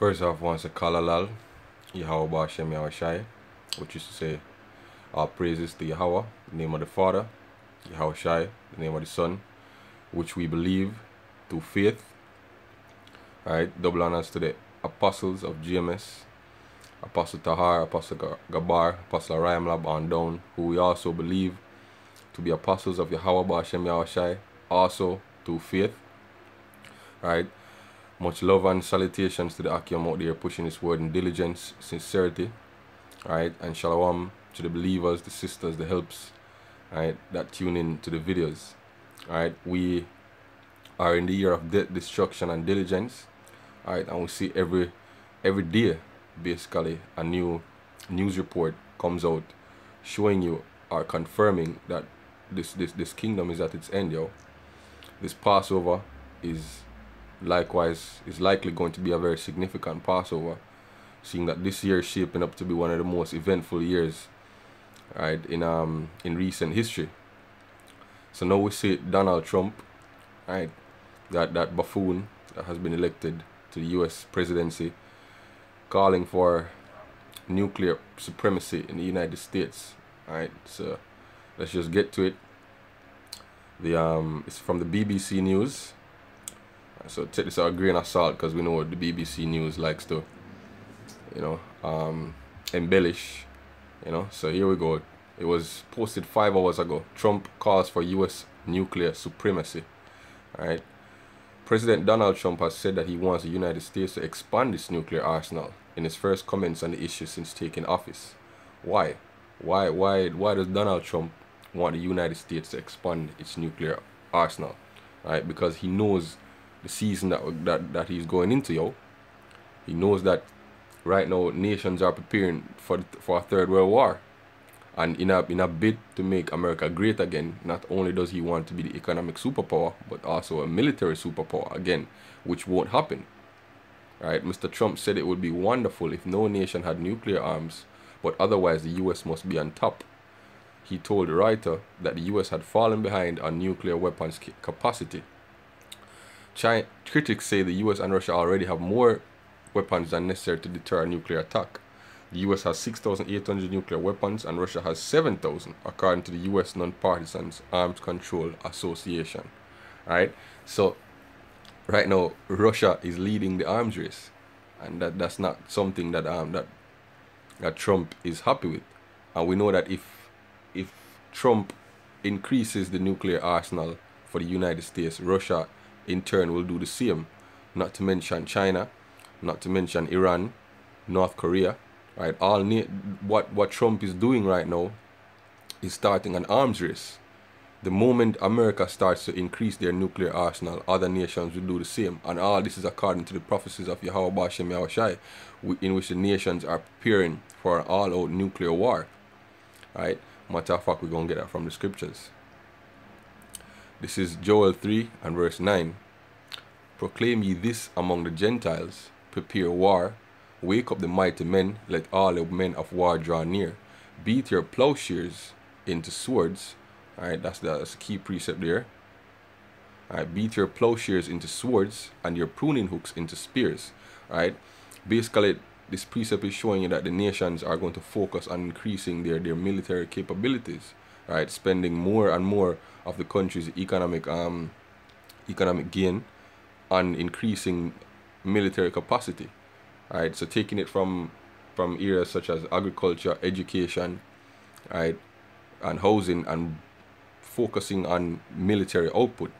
First off, once a Kalalal, Yahweh Bashem Yahushai, which is to say, all praises to Yahweh, the name of the Father, Yahushai, the name of the Son, which we believe through faith. Alright, double honors to the apostles of GMS, Apostle Tahar, Apostle Gabar, Apostle Rayamlab on down, who we also believe to be apostles of Yahweh Bashem Yahushai, also through faith. Alright. Much love and salutations to the Akim out there pushing his word in diligence, sincerity. Alright, and shalom to the believers, the sisters, the helps, alright, that tune in to the videos. Alright, we are in the year of death, destruction, and diligence. Alright, and we see every day basically a new news report comes out showing you or confirming that this kingdom is at its end, yo. This Passover is likely going to be a very significant Passover, seeing that this year is shaping up to be one of the most eventful years, right, in recent history. So now we see Donald Trump, right, that buffoon that has been elected to the U.S. presidency, calling for nuclear supremacy in the United States. Right, so let's just get to it. It's from the BBC News. So take this with a grain of salt, because we know what the BBC News likes to, embellish, So here we go. It was posted 5 hours ago. Trump calls for U.S. nuclear supremacy. All right. President Donald Trump has said that he wants the United States to expand its nuclear arsenal in his first comments on the issue since taking office. Why? Why does Donald Trump want the United States to expand its nuclear arsenal? All right, because he knows the season that he's going into, yo. He knows that right now nations are preparing for a third world war, and in a bid to make America great again, not only does he want to be the economic superpower, but also a military superpower again, which won't happen. Right? Mr. Trump said it would be wonderful if no nation had nuclear arms, but otherwise the US must be on top. He told the writer that the US had fallen behind on nuclear weapons capacity. Critics say the US and Russia already have more weapons than necessary to deter a nuclear attack. The US has 6,800 nuclear weapons and Russia has 7,000, according to the US Nonpartisan Arms Control Association. Alright, so right now Russia is leading the arms race, and that's not something that that Trump is happy with. And we know that if Trump increases the nuclear arsenal for the United States, Russia in turn will do the same, not to mention China, not to mention Iran, North Korea, right? What Trump is doing right now is starting an arms race. The moment America starts to increase their nuclear arsenal, other nations will do the same, and all this is according to the prophecies of Yahweh Bashem Yahushai, in which the nations are preparing for an all-out nuclear war. Right? Matter of fact, we're gonna get that from the scriptures. This is Joel 3 and verse 9. Proclaim ye this among the Gentiles, prepare war, wake up the mighty men, let all the men of war draw near. Beat your plowshares into swords. Alright, that's the key precept there. Alright, beat your plowshares into swords and your pruning hooks into spears. Alright, basically this precept is showing you that the nations are going to focus on increasing their military capabilities. Right, spending more and more of the country's economic gain on increasing military capacity. Right, so taking it from areas such as agriculture, education, right, and housing, and focusing on military output,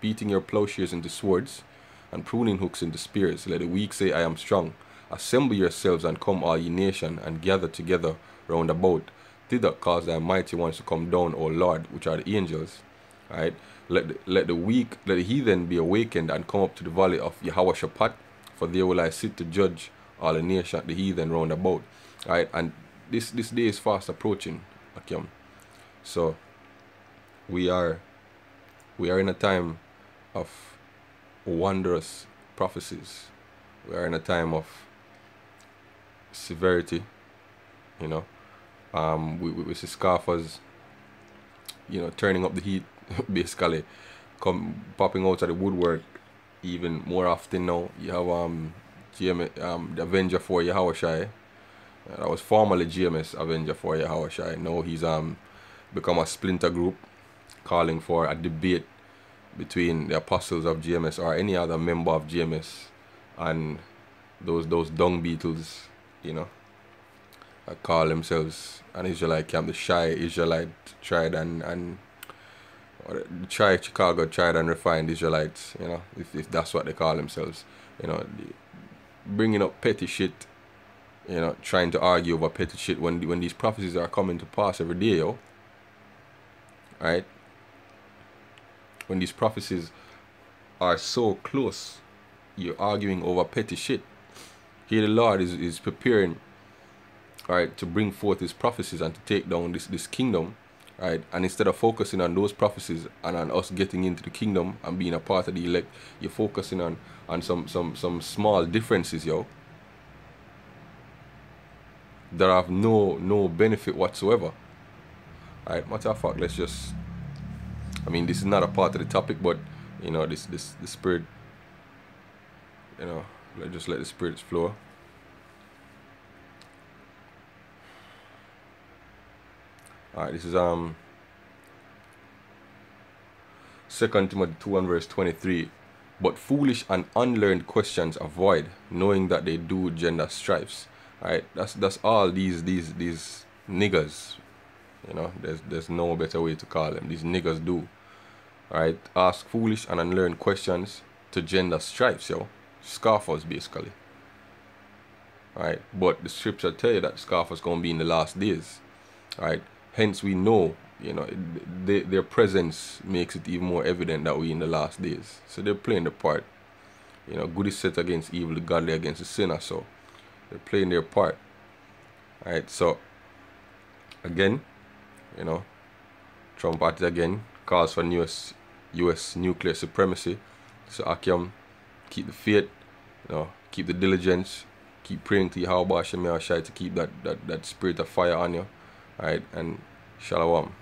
beating your plowshares into swords and pruning hooks into spears. Let the weak say, I am strong. Assemble yourselves and come, all ye nations, and gather together round about. Thither cause thy mighty ones to come down, O Lord, which are the angels. Right? Let the heathen be awakened and come up to the valley of Yehoshaphat, for there will I sit to judge all the nation, the heathen round about. Right? And this day is fast approaching. Okay. So we are in a time of wondrous prophecies. We are in a time of severity, we see scoffers, turning up the heat, basically, popping out of the woodwork even more often now. You have the Avenger for Yahushai. That was formerly GMS Avenger for Yahushai. Now he's become a splinter group calling for a debate between the apostles of GMS or any other member of GMS and those dung beetles, you know, that call themselves an Israelite camp, the shy Israelite tried and or the Chicago tried and refined Israelites, you know, if that's what they call themselves, you know, bringing up petty shit, you know, trying to argue over petty shit when these prophecies are coming to pass every day, yo. Right? When these prophecies are so close, you're arguing over petty shit. Here the Lord is preparing, right, to bring forth his prophecies and to take down this kingdom, right? And instead of focusing on those prophecies and on us getting into the kingdom and being a part of the elect, you're focusing on some small differences, yo, that have no benefit whatsoever. Right? Matter of fact, let's just, I mean, this is not a part of the topic, but you know, the spirit, you know, let's let the spirits flow. Alright, this is 2 Timothy 2 and verse 23. But foolish and unlearned questions avoid, knowing that they do gender strifes. Alright, that's all these niggers, you know, there's no better way to call them. These niggers do. Alright, ask foolish and unlearned questions to gender strifes, yo. Scoffers, basically. Alright, but the scripture tell you that scoffers gonna be in the last days. Alright, hence we know, you know, their presence makes it even more evident that we in the last days. So they're playing the part. You know, good is set against evil, the godly against the sinner. So they're playing their part. Alright, so again, you know, Trump at it again, calls for US nuclear supremacy. So Akim, keep the faith, you know, keep the diligence, keep praying to Yahweh Shem Yahshai to keep that spirit of fire on you. Alright, and Shalom.